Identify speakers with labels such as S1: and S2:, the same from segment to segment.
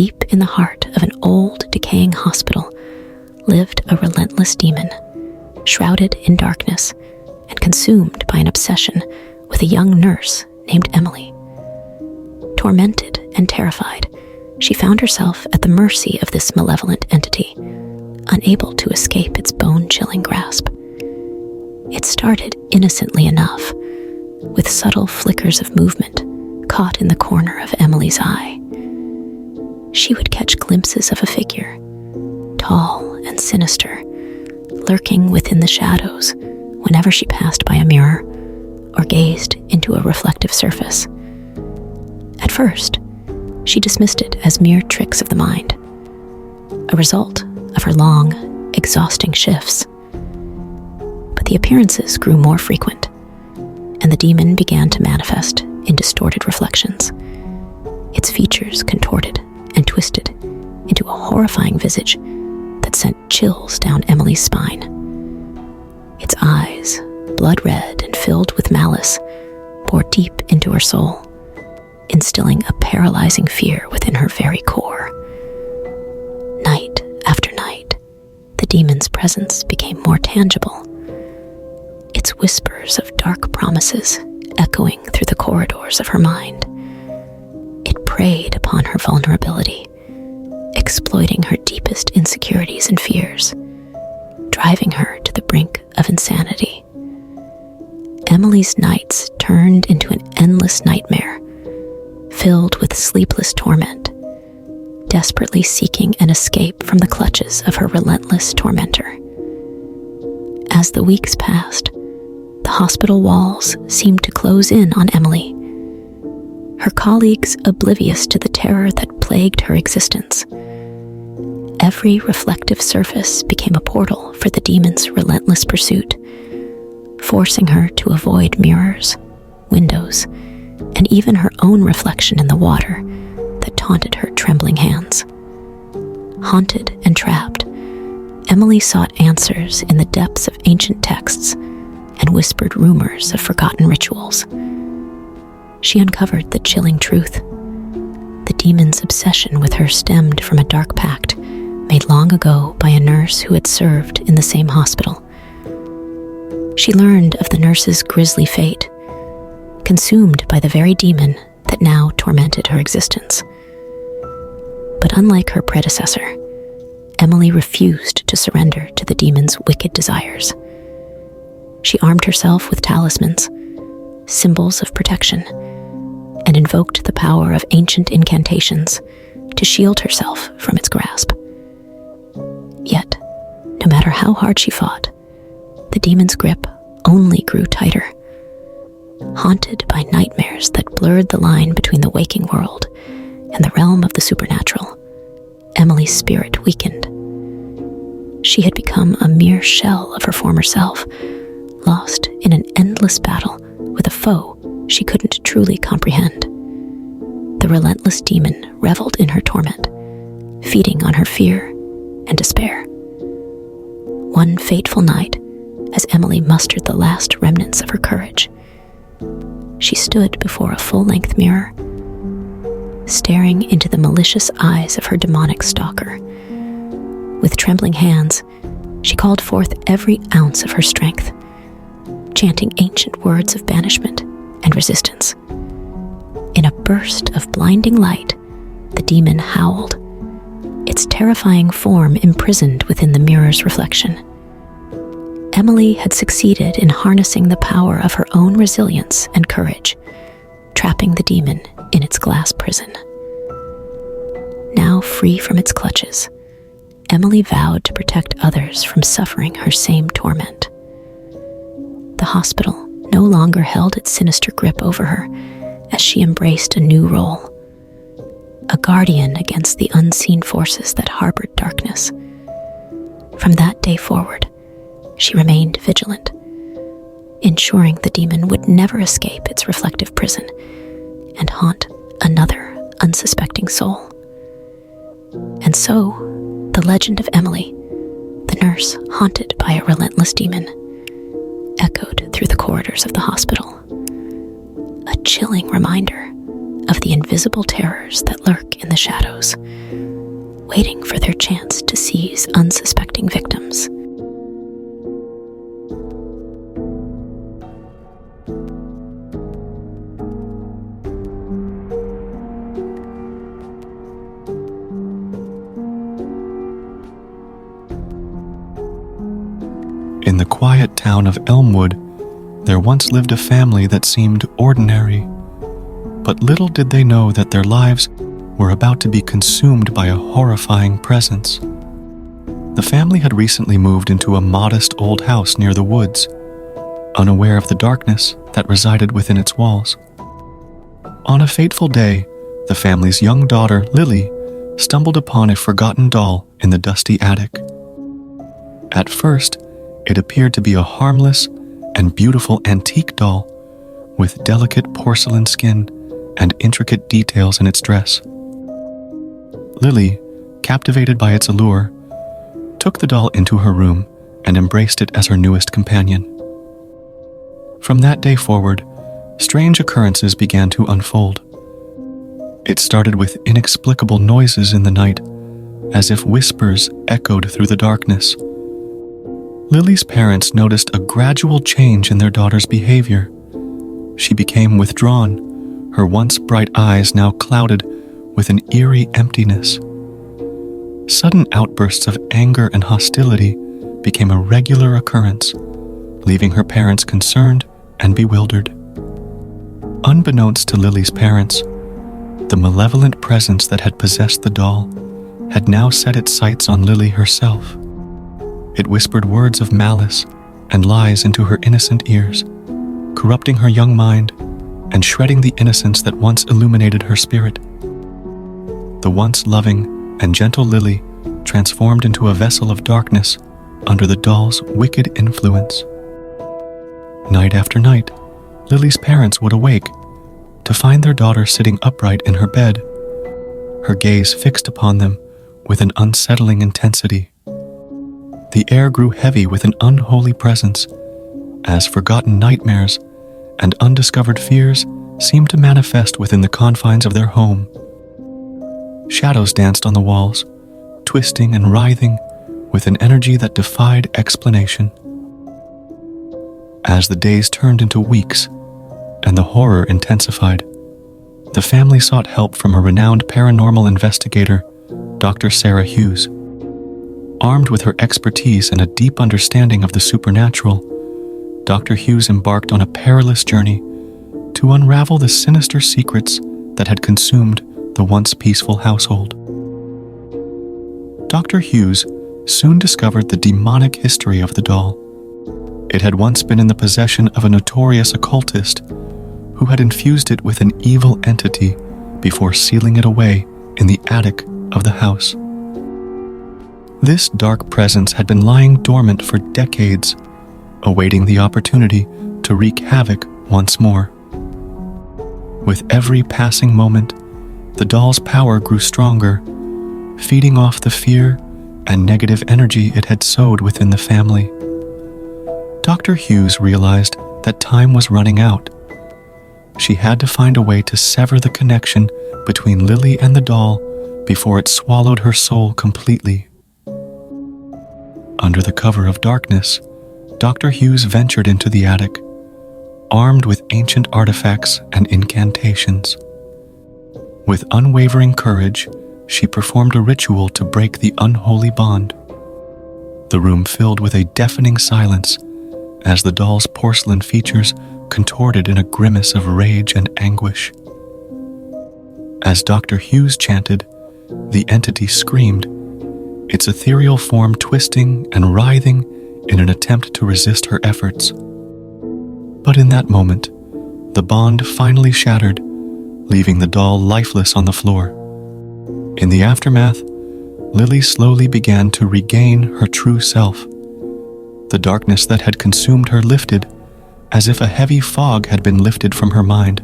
S1: deep in the heart of an old, decaying hospital lived a relentless demon, shrouded in darkness and consumed by an obsession with a young nurse named Emily. Tormented and terrified, she found herself at the mercy of this malevolent entity, unable to escape its bone-chilling grasp. It started innocently enough, with subtle flickers of movement caught in the corner of Emily's eye. She would catch glimpses of a figure, tall and sinister, lurking within the shadows whenever she passed by a mirror or gazed into a reflective surface. At first, she dismissed it as mere tricks of the mind, a result of her long, exhausting shifts. But the appearances grew more frequent, and the demon began to manifest in distorted reflections, its features contorted and twisted into a horrifying visage that sent chills down Emily's spine. Its eyes, blood red and filled with malice, bored deep into her soul, instilling a paralyzing fear within her very core. Night after night, the demon's presence became more tangible, its whispers of dark promises echoing through the corridors of her mind. It preyed upon her vulnerability, exploiting her deepest insecurities and fears, driving her to the brink of insanity. Emily's nights turned into an endless nightmare, filled with sleepless torment, desperately seeking an escape from the clutches of her relentless tormentor. As the weeks passed, the hospital walls seemed to close in on Emily, her colleagues oblivious to the terror that plagued her existence. Every reflective surface became a portal for the demon's relentless pursuit, forcing her to avoid mirrors, windows, and even her own reflection in the water that taunted her trembling hands. Haunted and trapped, Emily sought answers in the depths of ancient texts and whispered rumors of forgotten rituals. She uncovered the chilling truth. The demon's obsession with her stemmed from a dark pact made long ago by a nurse who had served in the same hospital. She learned of the nurse's grisly fate, consumed by the very demon that now tormented her existence. But unlike her predecessor, Emily refused to surrender to the demon's wicked desires. She armed herself with talismans, symbols of protection, and invoked the power of ancient incantations to shield herself from its grasp. Yet, no matter how hard she fought, the demon's grip only grew tighter. Haunted by nightmares that blurred the line between the waking world and the realm of the supernatural, Emily's spirit weakened. She had become a mere shell of her former self, lost in an endless battle with a foe she couldn't truly comprehend. The relentless demon reveled in her torment, feeding on her fear and despair. One fateful night, as Emily mustered the last remnants of her courage, she stood before a full-length mirror, staring into the malicious eyes of her demonic stalker. With trembling hands, she called forth every ounce of her strength, chanting ancient words of banishment and resistance. In a burst of blinding light, the demon howled, its terrifying form imprisoned within the mirror's reflection. Emily had succeeded in harnessing the power of her own resilience and courage, trapping the demon in its glass prison. Now free from its clutches, Emily vowed to protect others from suffering her same torment. The hospital no longer held its sinister grip over her as she embraced a new role, a guardian against the unseen forces that harbored darkness. From that day forward, she remained vigilant, ensuring the demon would never escape its reflective prison and haunt another unsuspecting soul. And so, the legend of Emily, the nurse haunted by a relentless demon, echoed through the corridors of the hospital, a chilling reminder of the invisible terrors that lurk in the shadows, waiting for their chance to seize unsuspecting victims.
S2: In the quiet town of Elmwood, there once lived a family that seemed ordinary, but little did they know that their lives were about to be consumed by a horrifying presence. The family had recently moved into a modest old house near the woods, unaware of the darkness that resided within its walls. On a fateful day, the family's young daughter, Lily, stumbled upon a forgotten doll in the dusty attic. At first, it appeared to be a harmless and beautiful antique doll with delicate porcelain skin and intricate details in its dress. Lily, captivated by its allure, took the doll into her room and embraced it as her newest companion. From that day forward, strange occurrences began to unfold. It started with inexplicable noises in the night, as if whispers echoed through the darkness. Lily's parents noticed a gradual change in their daughter's behavior. She became withdrawn, her once bright eyes now clouded with an eerie emptiness. Sudden outbursts of anger and hostility became a regular occurrence, leaving her parents concerned and bewildered. Unbeknownst to Lily's parents, the malevolent presence that had possessed the doll had now set its sights on Lily herself. It whispered words of malice and lies into her innocent ears, corrupting her young mind and shredding the innocence that once illuminated her spirit. The once loving and gentle Lily transformed into a vessel of darkness under the doll's wicked influence. Night after night, Lily's parents would awake to find their daughter sitting upright in her bed, her gaze fixed upon them with an unsettling intensity. The air grew heavy with an unholy presence, as forgotten nightmares and undiscovered fears seemed to manifest within the confines of their home. Shadows danced on the walls, twisting and writhing with an energy that defied explanation. As the days turned into weeks and the horror intensified, the family sought help from a renowned paranormal investigator, Dr. Sarah Hughes. Armed with her expertise and a deep understanding of the supernatural, Dr. Hughes embarked on a perilous journey to unravel the sinister secrets that had consumed the once peaceful household. Dr. Hughes soon discovered the demonic history of the doll. It had once been in the possession of a notorious occultist who had infused it with an evil entity before sealing it away in the attic of the house. This dark presence had been lying dormant for decades, awaiting the opportunity to wreak havoc once more. With every passing moment, the doll's power grew stronger, feeding off the fear and negative energy it had sowed within the family. Dr. Hughes realized that time was running out. She had to find a way to sever the connection between Lily and the doll before it swallowed her soul completely. Under the cover of darkness, Dr. Hughes ventured into the attic, armed with ancient artifacts and incantations. With unwavering courage, she performed a ritual to break the unholy bond. The room filled with a deafening silence as the doll's porcelain features contorted in a grimace of rage and anguish. As Dr. Hughes chanted, the entity screamed, its ethereal form twisting and writhing in an attempt to resist her efforts. But in that moment, the bond finally shattered, leaving the doll lifeless on the floor. In the aftermath, Lily slowly began to regain her true self. The darkness that had consumed her lifted, as if a heavy fog had been lifted from her mind.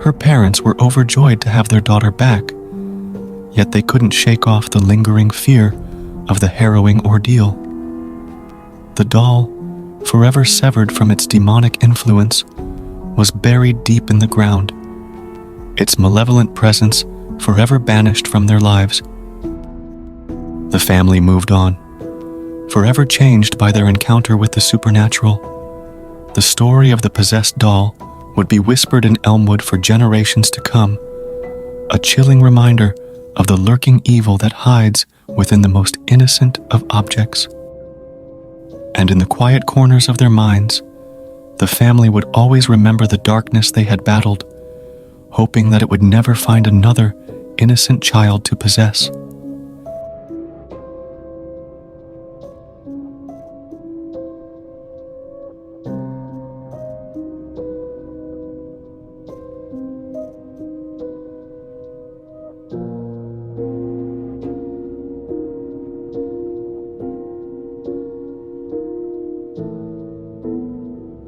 S2: Her parents were overjoyed to have their daughter back, yet they couldn't shake off the lingering fear of the harrowing ordeal. The doll, forever severed from its demonic influence, was buried deep in the ground, its malevolent presence forever banished from their lives. The family moved on, forever changed by their encounter with the supernatural. The story of the possessed doll would be whispered in Elmwood for generations to come, a chilling reminder of the lurking evil that hides within the most innocent of objects. And in the quiet corners of their minds, the family would always remember the darkness they had battled, hoping that it would never find another innocent child to possess.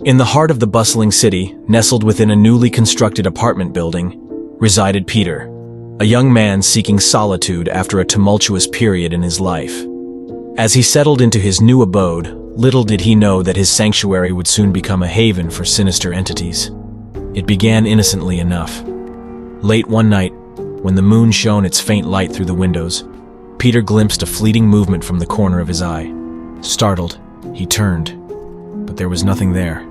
S3: In the heart of the bustling city, nestled within a newly constructed apartment building, resided Peter, a young man seeking solitude after a tumultuous period in his life. As he settled into his new abode, little did he know that his sanctuary would soon become a haven for sinister entities. It began innocently enough. Late one night, when the moon shone its faint light through the windows, Peter glimpsed a fleeting movement from the corner of his eye. Startled, he turned, but there was nothing there.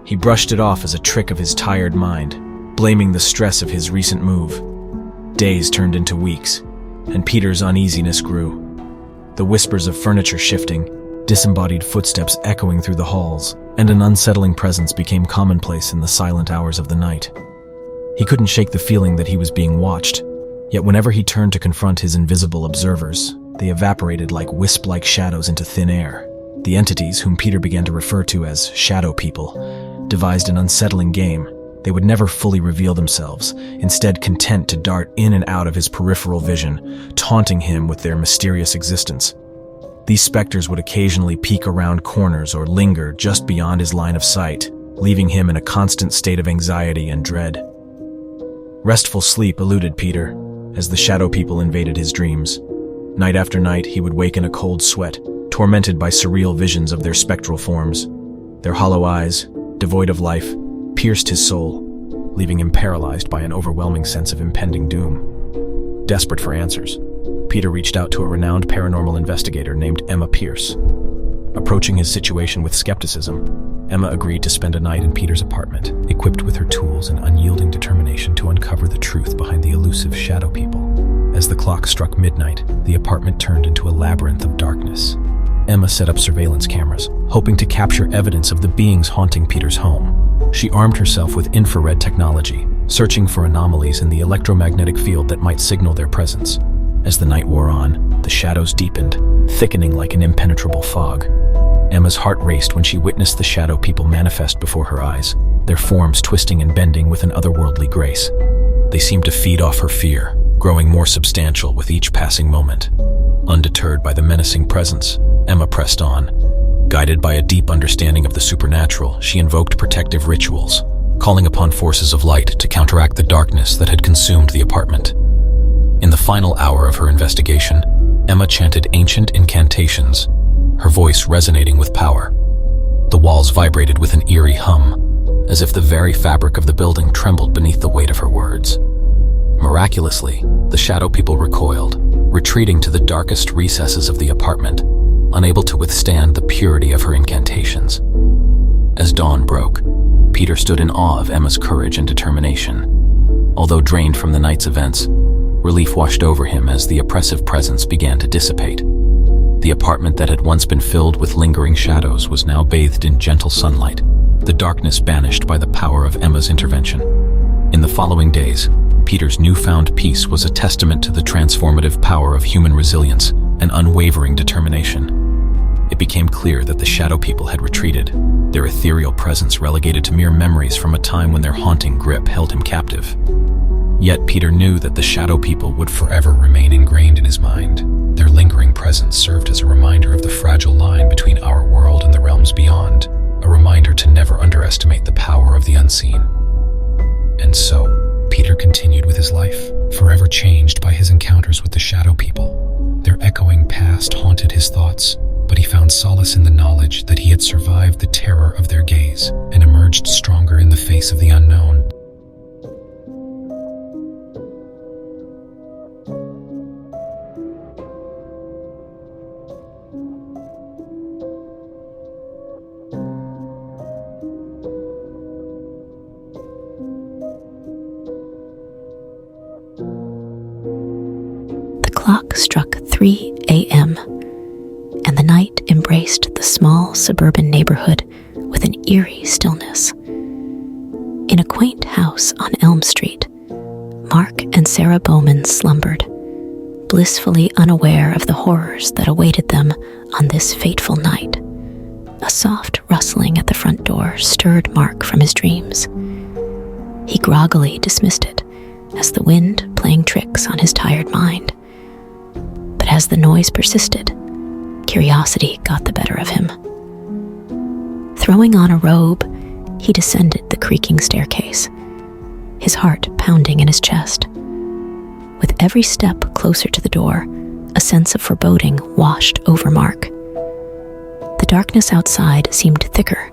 S3: He brushed it off as a trick of his tired mind, blaming the stress of his recent move. Days turned into weeks, and Peter's uneasiness grew. The whispers of furniture shifting, disembodied footsteps echoing through the halls, and an unsettling presence became commonplace in the silent hours of the night. He couldn't shake the feeling that he was being watched, yet whenever he turned to confront his invisible observers, they evaporated like wisp-like shadows into thin air. The entities, whom Peter began to refer to as shadow people, devised an unsettling game. They would never fully reveal themselves, instead content to dart in and out of his peripheral vision, taunting him with their mysterious existence. These specters would occasionally peek around corners or linger just beyond his line of sight, leaving him in a constant state of anxiety and dread. Restful sleep eluded Peter as the shadow people invaded his dreams. Night after night, he would wake in a cold sweat, tormented by surreal visions of their spectral forms. Their hollow eyes, devoid of life, pierced his soul, leaving him paralyzed by an overwhelming sense of impending doom. Desperate for answers, Peter reached out to a renowned paranormal investigator named Emma Pierce. Approaching his situation with skepticism, Emma agreed to spend a night in Peter's apartment, equipped with her tools and unyielding determination to uncover the truth behind the elusive shadow people. As the clock struck midnight, the apartment turned into a labyrinth of darkness. Emma set up surveillance cameras, hoping to capture evidence of the beings haunting Peter's home. She armed herself with infrared technology, searching for anomalies in the electromagnetic field that might signal their presence. As the night wore on, the shadows deepened, thickening like an impenetrable fog. Emma's heart raced when she witnessed the shadow people manifest before her eyes, their forms twisting and bending with an otherworldly grace. They seemed to feed off her fear, growing more substantial with each passing moment. Undeterred by the menacing presence, Emma pressed on. Guided by a deep understanding of the supernatural, she invoked protective rituals, calling upon forces of light to counteract the darkness that had consumed the apartment. In the final hour of her investigation, Emma chanted ancient incantations, her voice resonating with power. The walls vibrated with an eerie hum, as if the very fabric of the building trembled beneath the weight of her words. Miraculously, the shadow people recoiled, retreating to the darkest recesses of the apartment, unable to withstand the purity of her incantations. As dawn broke, Peter stood in awe of Emma's courage and determination. Although drained from the night's events, relief washed over him as the oppressive presence began to dissipate. The apartment that had once been filled with lingering shadows was now bathed in gentle sunlight, the darkness banished by the power of Emma's intervention. In the following days, Peter's newfound peace was a testament to the transformative power of human resilience and unwavering determination. It became clear that the shadow people had retreated, their ethereal presence relegated to mere memories from a time when their haunting grip held him captive. Yet Peter knew that the shadow people would forever remain ingrained in his mind. Their lingering presence served as a reminder of the fragile line between our world and the realms beyond, a reminder to never underestimate the power of the unseen. And so, Peter continued with his life, forever changed by his encounters with the shadow people. Their echoing past haunted his thoughts, but he found solace in the knowledge that he had survived the terror of their gaze and emerged stronger in the face of the unknown.
S1: clock struck 3 a.m., and the night embraced the small suburban neighborhood with an eerie stillness. In a quaint house on Elm Street, Mark and Sarah Bowman slumbered, blissfully unaware of the horrors that awaited them on this fateful night. A soft rustling at the front door stirred Mark from his dreams. He groggily dismissed it as the wind playing tricks on his tired mind. But as the noise persisted, curiosity got the better of him. Throwing on a robe, he descended the creaking staircase, his heart pounding in his chest. With every step closer to the door, a sense of foreboding washed over Mark. The darkness outside seemed thicker,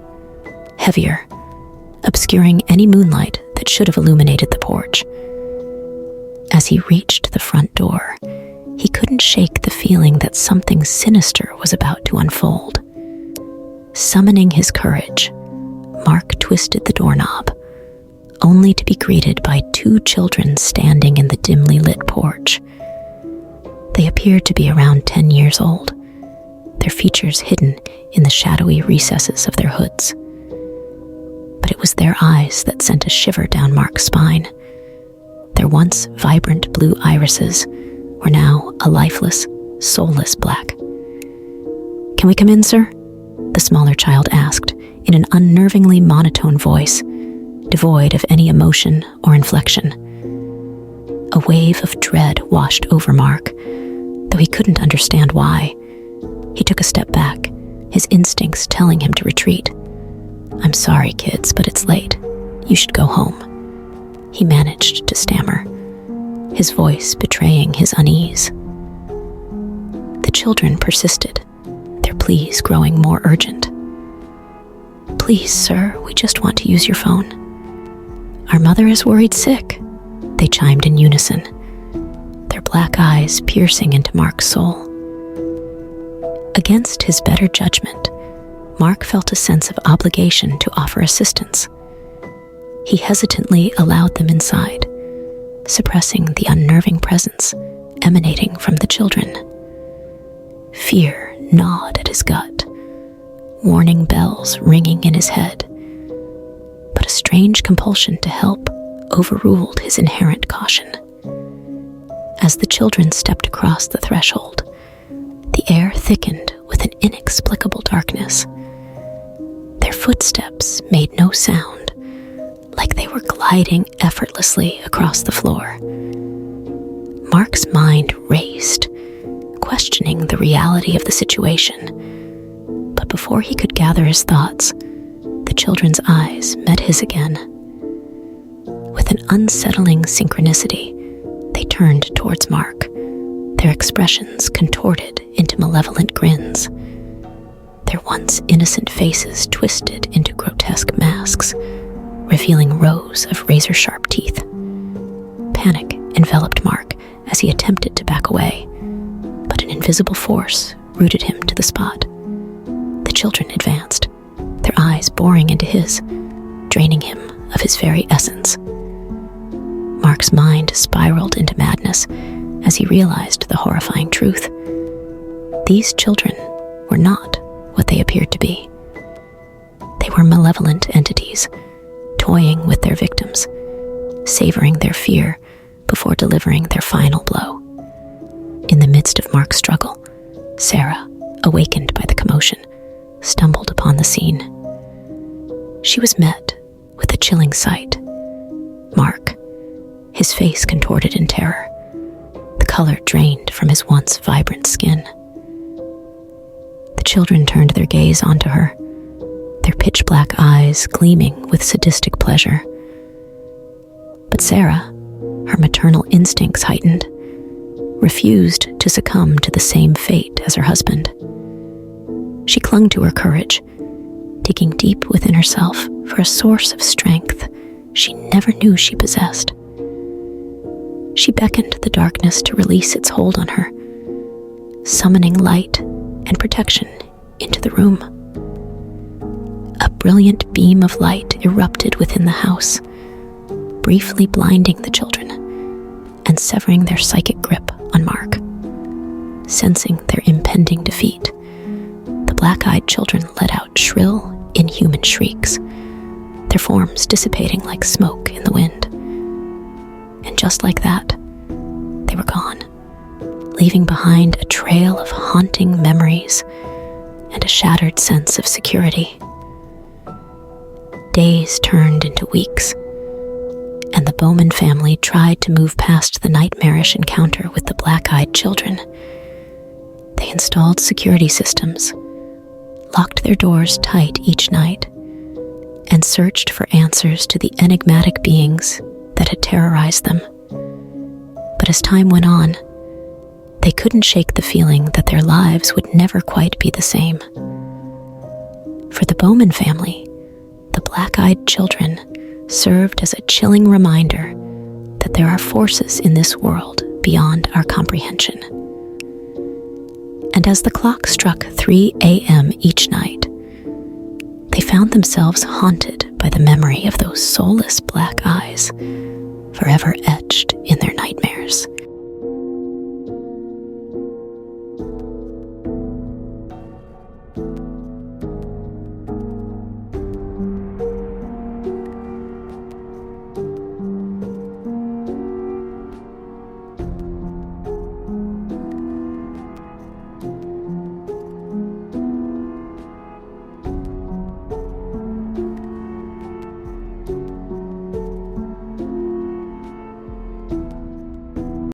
S1: heavier, obscuring any moonlight that should have illuminated the porch. As he reached the front door, he couldn't shake the feeling that something sinister was about to unfold. Summoning his courage, Mark twisted the doorknob, only to be greeted by 2 children standing in the dimly lit porch. They appeared to be around 10 years old, their features hidden in the shadowy recesses of their hoods. But it was their eyes that sent a shiver down Mark's spine. Their once vibrant blue irises were now a lifeless, soulless black. "Can we come in, sir?" the smaller child asked in an unnervingly monotone voice, devoid of any emotion or inflection. A wave of dread washed over Mark, though he couldn't understand why. He took a step back, his instincts telling him to retreat. "I'm sorry, kids, but it's late. You should go home," he managed to stammer, his voice betraying his unease. The children persisted, their pleas growing more urgent. "Please, sir, we just want to use your phone." "Our mother is worried sick," they chimed in unison, their black eyes piercing into Mark's soul. Against his better judgment, Mark felt a sense of obligation to offer assistance. He hesitantly allowed them inside, suppressing the unnerving presence emanating from the children. Fear gnawed at his gut, warning bells ringing in his head. But a strange compulsion to help overruled his inherent caution. As the children stepped across the threshold, the air thickened with an inexplicable darkness. Their footsteps made no sound, like they were gliding effortlessly across the floor. Mark's mind raced, questioning the reality of the situation. But before he could gather his thoughts, the children's eyes met his again. With an unsettling synchronicity, they turned towards Mark, their expressions contorted into malevolent grins, their once innocent faces twisted into grotesque masks, revealing rows of razor-sharp teeth. Panic enveloped Mark as he attempted to back away, but an invisible force rooted him to the spot. The children advanced, their eyes boring into his, draining him of his very essence. Mark's mind spiraled into madness as he realized the horrifying truth. These children were not what they appeared to be. They were malevolent entities, toying with their victims, savoring their fear before delivering their final blow. In the midst of Mark's struggle, Sarah, awakened by the commotion, stumbled upon the scene. She was met with a chilling sight. Mark, his face contorted in terror, the color drained from his once vibrant skin. The children turned their gaze onto her, their pitch-black eyes gleaming with sadistic pleasure. But Sarah, her maternal instincts heightened, refused to succumb to the same fate as her husband. She clung to her courage, digging deep within herself for a source of strength she never knew she possessed. She beckoned the darkness to release its hold on her, summoning light and protection into the room. A brilliant beam of light erupted within the house, briefly blinding the children and severing their psychic grip on Mark. sensing their impending defeat, the black-eyed children let out shrill, inhuman shrieks, their forms dissipating like smoke in the wind. And just like that, they were gone, leaving behind a trail of haunting memories and a shattered sense of security. Days turned into weeks, and the Bowman family tried to move past the nightmarish encounter with the black-eyed children. They installed security systems, locked their doors tight each night, and searched for answers to the enigmatic beings that had terrorized them. But as time went on, they couldn't shake the feeling that their lives would never quite be the same. For the Bowman family, the black-eyed children served as a chilling reminder that there are forces in this world beyond our comprehension. And as the clock struck 3 a.m. each night, they found themselves haunted by the memory of those soulless black eyes, forever etched in their nightmares.